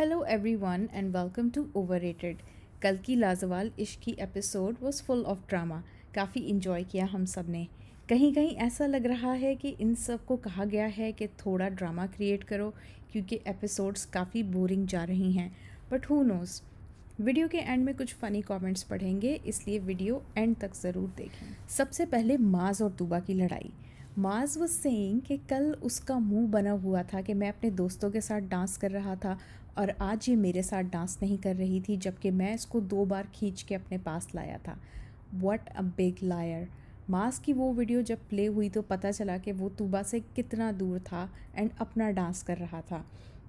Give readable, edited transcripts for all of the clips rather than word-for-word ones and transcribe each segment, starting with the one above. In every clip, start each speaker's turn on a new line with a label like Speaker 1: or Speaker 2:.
Speaker 1: Hello everyone and welcome to Overrated. कल की लाजवाल इश्क की episode was full of drama. काफ़ी इन्जॉय किया हम सब ने. कहीं कहीं ऐसा लग रहा है कि इन सब को कहा गया है कि थोड़ा ड्रामा क्रिएट करो क्योंकि एपिसोड्स काफ़ी बोरिंग जा रही हैं. But who nose. वीडियो के एंड में कुछ फ़नी कमेंट्स पढ़ेंगे इसलिए वीडियो एंड तक ज़रूर देखें. सबसे पहले माज और तूबा की लड़ाई. माज वॉज सेइंग कि कल उसका मुंह बना हुआ था कि मैं अपने दोस्तों के साथ डांस कर रहा था और आज ये मेरे साथ डांस नहीं कर रही थी जबकि मैं इसको 2 बार खींच के अपने पास लाया था. What a big liar. मास की वो वीडियो जब प्ले हुई तो पता चला कि वो तूबा से कितना दूर था एंड अपना डांस कर रहा था.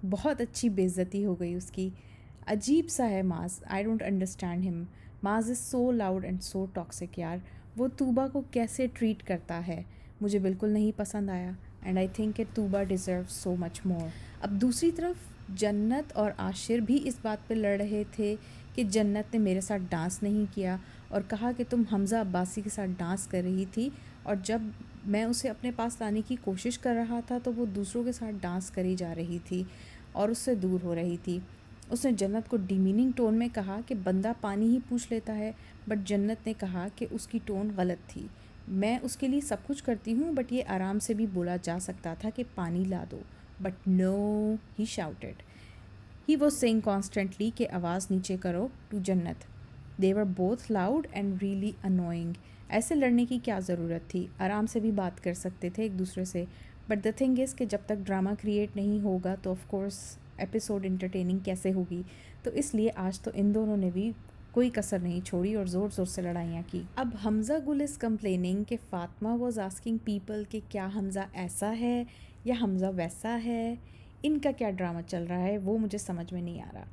Speaker 1: बहुत अच्छी बेइज्जती हो गई उसकी. अजीब सा है मास. I don't understand him. मास is so loud and so toxic यार. वो तूबा को कैसे ट्रीट करता है मुझे बिल्कुल नहीं पसंद आया एंड आई थिंक कि Tuba deserve so much more. अब दूसरी तरफ जन्नत और आशिर भी इस बात पे लड़ रहे थे कि जन्नत ने मेरे साथ डांस नहीं किया और कहा कि तुम हमज़ा अब्बासी के साथ डांस कर रही थी और जब मैं उसे अपने पास लाने की कोशिश कर रहा था तो वो दूसरों के साथ डांस करी जा रही थी और उससे दूर हो रही थी. उसने जन्नत को डिमीनिंग टोन में कहा कि बंदा पानी ही पूछ लेता है बट जन्नत ने कहा कि उसकी टोन गलत थी. मैं उसके लिए सब कुछ करती हूँ बट ये आराम से भी बोला जा सकता था कि पानी ला दो. But no, he shouted. He was saying constantly कि आवाज़ नीचे करो to Jannat. They were both loud and really annoying. ऐसे लड़ने की क्या ज़रूरत थी. आराम से भी बात कर सकते थे एक दूसरे से. बट द थिंग इज़ कि जब तक ड्रामा क्रिएट नहीं होगा तो ऑफ कोर्स एपिसोड इंटरटेनिंग कैसे होगी. तो इसलिए आज तो इन दोनों ने भी कोई कसर नहीं छोड़ी और ज़ोर ज़ोर से लड़ाइयाँ की. अब हमज़ा गुल इज़ कंप्लेनिंग कि फ़ातिमा वॉज आस्किंग पीपल कि क्या हमज़ा ऐसा है या हमज़ा वैसा है. इनका क्या ड्रामा चल रहा है वो मुझे समझ में नहीं आ रहा.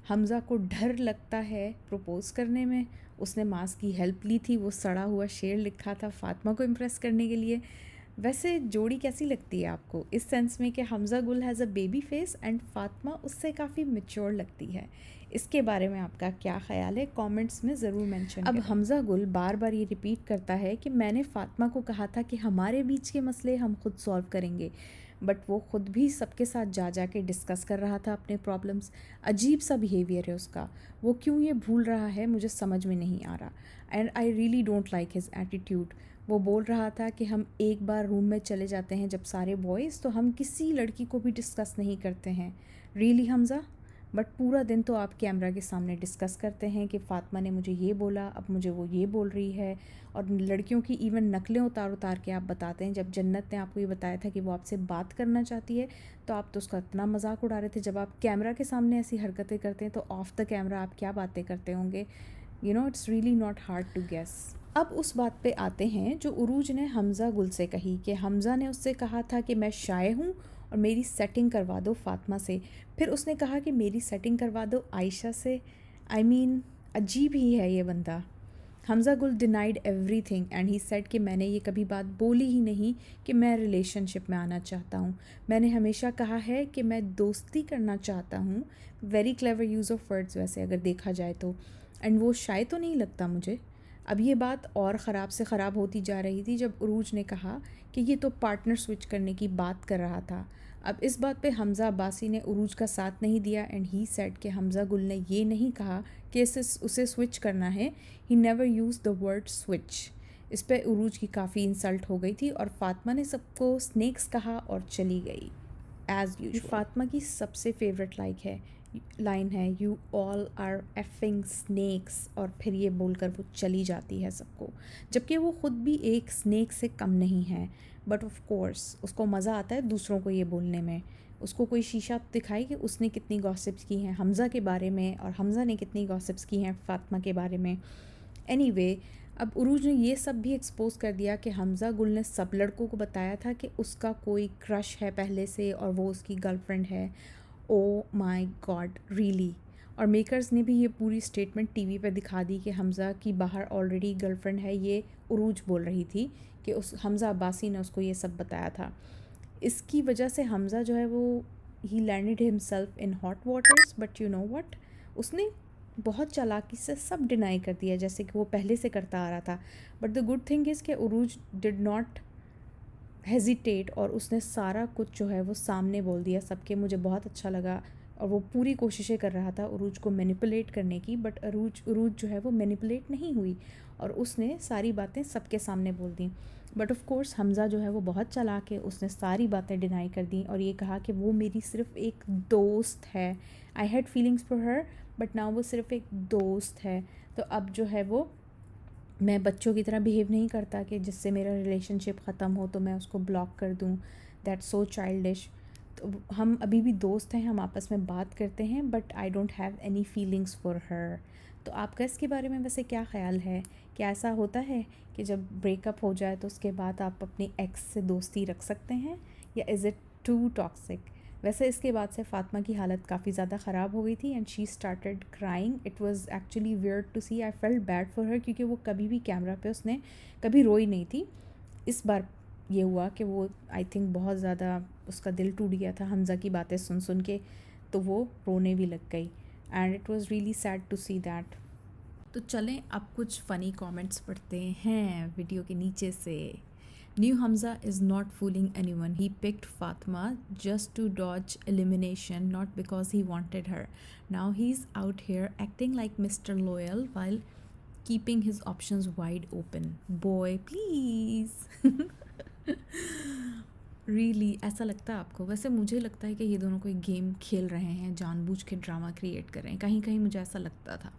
Speaker 1: हमज़ा को डर लगता है प्रपोज़ करने में. उसने मास की हेल्प ली थी. वो सड़ा हुआ शेर लिखा था फ़ातिमा को इम्प्रेस करने के लिए. वैसे जोड़ी कैसी लगती है आपको इस सेंस में कि हमज़ा गुल has a baby face and Fatima उससे काफ़ी मैच्योर लगती है. इसके बारे में आपका क्या ख़्याल है कमेंट्स में ज़रूर मेंशन करें. अब हमज़ा गुल बार बार ये रिपीट करता है कि मैंने फ़ातिमा को कहा था कि हमारे बीच के मसले हम खुद सॉल्व करेंगे बट वो ख़ुद भी सबके साथ जा के डिस्कस कर रहा था अपने प्रॉब्लम्स. अजीब सा बिहेवियर है उसका. वो क्यों ये भूल रहा है मुझे समझ में नहीं आ रहा and I really don't like his attitude. वो बोल रहा था कि हम एक बार रूम में चले जाते हैं जब सारे बॉयज़ तो हम किसी लड़की को भी डिस्कस नहीं करते हैं. रियली हमज़ा. बट पूरा दिन तो आप कैमरा के सामने डिस्कस करते हैं कि फ़ातिमा ने मुझे ये बोला अब मुझे वो ये बोल रही है और लड़कियों की इवन नकलें उतार उतार के आप बताते हैं. जब जन्नत ने आपको ये बताया था कि वो आपसे बात करना चाहती है तो आप तो उसका इतना मजाक उड़ा रहे थे. जब आप कैमरा के सामने ऐसी हरकतें करते हैं तो ऑफ द कैमरा आप क्या बातें करते होंगे. It's really not hard to guess. अब उस बात पे आते हैं जो उरूज ने हमज़ा गुल से कही कि हमज़ा ने उससे कहा था कि मैं शाये हूँ और मेरी सेटिंग करवा दो फ़ातिमा से. फिर उसने कहा कि मेरी सेटिंग करवा दो आयशा से. आई मीन अजीब ही है ये बंदा. हमज़ा गुल denied everything and he said कि मैंने ये कभी बात बोली ही नहीं कि मैं रिलेशनशिप में आना चाहता हूँ. मैंने हमेशा कहा है कि मैं दोस्ती करना चाहता हूँ. Very clever use of words वैसे अगर देखा जाए तो. एंड वो शायद तो नहीं लगता मुझे. अब ये बात और ख़राब से ख़राब होती जा रही थी जब उरूज ने कहा कि ये तो पार्टनर स्विच करने की बात कर रहा था. अब इस बात पे हमज़ा अब्बासी ने उरूज का साथ नहीं दिया एंड ही सेड कि हमज़ा गुल ने ये नहीं कहा कि उसे स्विच करना है. He never use the word switch. इस पे उरूज की काफ़ी इंसल्ट हो गई थी और फ़ातिमा ने सबको स्नेक्स कहा और चली गई एज़ यूजुअल. फ़ातिमा की सबसे फेवरेट लाइन है you all are effing snacks और फिर ये बोलकर वो चली जाती है सबको जबकि वो ख़ुद भी एक स्नेक से कम नहीं है. बट ऑफ कोर्स उसको मज़ा आता है दूसरों को ये बोलने में. उसको कोई शीशा दिखाई कि उसने कितनी गॉसिप्स की हैं हमज़ा के बारे में और हमज़ा ने कितनी गॉसिप्स की हैं फ़ातिमा के बारे में. एनीवे अब उरूज ने ये सब भी एक्सपोज कर दिया कि हमज़ा गुल ने सब लड़कों को बताया था कि उसका कोई क्रश है पहले से और वो उसकी गर्लफ्रेंड है. Oh my God really. और मेकर्स ने भी ये पूरी स्टेटमेंट टीवी पे दिखा दी कि हमज़ा की बाहर ऑलरेडी गर्लफ्रेंड है. ये उरूज बोल रही थी कि उस हमज़ा अब्बासी ने उसको ये सब बताया था. इसकी वजह से हमज़ा जो है वो ही landed himself in hot waters. But you know what. उसने बहुत चालाकी से सब डिनाई कर दिया जैसे कि वो पहले से करता आ रहा था. But the good thing is कि उरूज डिड नॉट हेजिटेट और उसने सारा कुछ जो है वो सामने बोल दिया सबके. मुझे बहुत अच्छा लगा और वो पूरी कोशिशें कर रहा था उरूज को मैनिपुलेट करने की, बट उरूज जो है वो मैनिपुलेट नहीं हुई और उसने सारी बातें सबके सामने बोल दी। बट ऑफ कोर्स हमज़ा जो है वो बहुत चालाक है, उसने सारी बातें डिनाई कर दी और ये कहा कि वो मेरी सिर्फ एक दोस्त है। I had feelings for her but now वो सिर्फ एक दोस्त है। तो अब जो है वो मैं बच्चों की तरह बिहेव नहीं करता कि जिससे मेरा रिलेशनशिप ख़त्म हो तो मैं उसको ब्लॉक कर दूँ। That's so childish. तो हम अभी भी दोस्त हैं, हम आपस में बात करते हैं, but I don't have any feelings for her. तो आपका इसके बारे में वैसे क्या ख्याल है? क्या ऐसा होता है कि जब ब्रेकअप हो जाए तो उसके बाद आप अपनी एक्स से दोस्ती रख सकते हैं, या इज़ इट टू टॉक्सिक? वैसे इसके बाद से फ़ातिमा की हालत काफ़ी ज़्यादा ख़राब हो गई थी and she started crying. It was actually weird to see. I felt bad for her क्योंकि वो कभी भी कैमरा पे उसने कभी रोई नहीं थी। इस बार ये हुआ कि वो आई थिंक बहुत ज़्यादा उसका दिल टूट गया था हमज़ा की बातें सुन सुन के, तो वो रोने भी लग गई and it was really sad to see that. तो चलें अब कुछ फ़नी कमेंट्स पढ़ते हैं वीडियो के नीचे से। New Hamza is not fooling anyone. He picked Fatma just to dodge elimination, not because he wanted her. Now he's out here acting like Mr. Loyal while keeping his options wide open. Boy, please. Really, ऐसा लगता है आपको? वैसे मुझे लगता है कि ये दोनों कोई गेम खेल रहे हैं, जानबूझ के ड्रामा क्रिएट कर रहे हैं। कहीं कहीं मुझे ऐसा लगता था।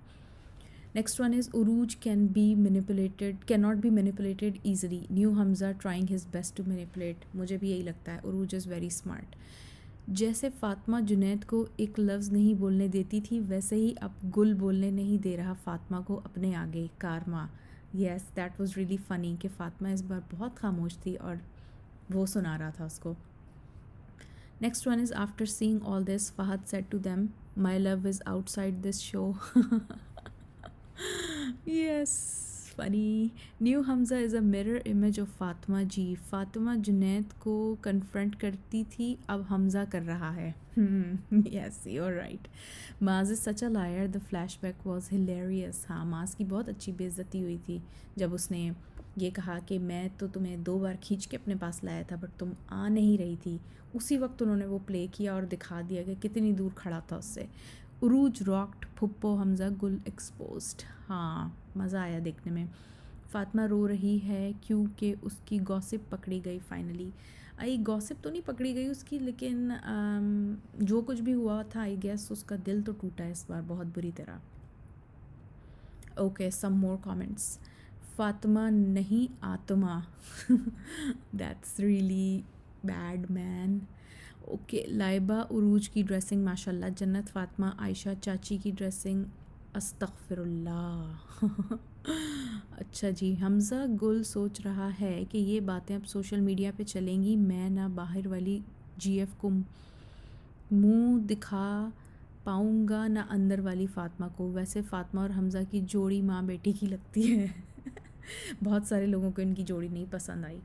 Speaker 1: Next one is Uruj cannot be manipulated easily. New Hamza trying his best to manipulate. मुझे भी यही लगता है। Uruj is very smart. जैसे फातिमा जुनैद को एक लफ्ज़ नहीं बोलने देती थी, वैसे ही अब गुल बोलने नहीं दे रहा फातिमा को अपने आगे। कारमा, yes, that was really funny कि फातिमा इस बार बहुत खामोश थी और वो सुना रहा था उसको। Next one is after seeing all this, Fahad said to them, "My love is outside this show." Yes, funny. New Hamza is a mirror image of Fatima जी। फातिमा जुनैद को कन्फ्रंट करती थी, अब हमज़ा कर रहा है। Yes, you're right. Maz is such a liar. The flashback was hilarious. हाँ, माज की बहुत अच्छी बेइज्जती हुई थी जब उसने ये कहा कि मैं तो तुम्हें 2 बार खींच के अपने पास लाया था बट तुम आ नहीं रही थी। उसी वक्त उन्होंने वो प्ले किया और दिखा दिया कि कितनी दूर खड़ा था उससे। उरूज रॉक्ड, फुप्पो हमज़ा गुल एक्सपोज्ड। हाँ, मज़ा आया देखने में। फातिमा रो रही है क्योंकि उसकी गॉसिप पकड़ी गई फाइनली। आई गॉसिप तो नहीं पकड़ी गई उसकी, लेकिन जो कुछ भी हुआ था आई गेस उसका दिल तो टूटा है इस बार बहुत बुरी तरह। Okay, some more comments. Fatima नहीं आत्मा। That's really bad man. Okay, Laiba Urooj की ड्रेसिंग माशाल्लाह जन्नत, फातिमा आयशा चाची की ड्रेसिंग अस्तगफिरुल्लाह। अच्छा जी, हमज़ा गुल सोच रहा है कि ये बातें अब सोशल मीडिया पे चलेंगी, मैं ना बाहर वाली जीएफ को मुंह दिखा पाऊँगा ना अंदर वाली फातिमा को। वैसे फातिमा और हमज़ा की जोड़ी माँ बेटी की लगती है। बहुत सारे लोगों को इनकी जोड़ी नहीं पसंद आई।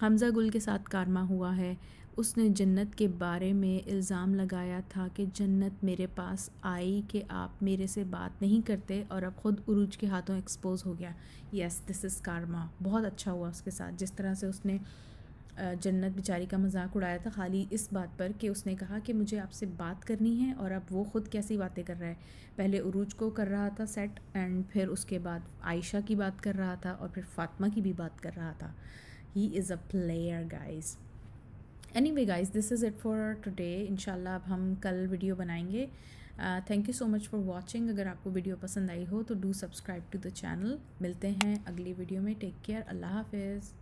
Speaker 1: हमज़ा गुल के साथ कारमा हुआ है। उसने जन्नत के बारे में इल्ज़ाम लगाया था कि जन्नत मेरे पास आई कि आप मेरे से बात नहीं करते, और अब ख़ुद उरूज के हाथों एक्सपोज हो गया। यस, दिस इज़ कारमा। बहुत अच्छा हुआ उसके साथ, जिस तरह से उसने जन्नत बेचारी का मजाक उड़ाया था खाली इस बात पर कि उसने कहा कि मुझे आपसे बात करनी है, और अब वो ख़ुद कैसी बातें कर रहा है। पहले उरूज को कर रहा था सेट, एंड फिर उसके बाद आयशा की बात कर रहा था, और फिर फातिमा की भी बात कर रहा था। He is a player guys. Anyway guys, this is it for today. इंशाल्लाह अब हम कल वीडियो बनाएंगे। Thank you so much for watching. अगर आपको वीडियो पसंद आई हो तो do subscribe to the channel. मिलते हैं अगली वीडियो में। टेक केयर, अल्लाह हाफिज़।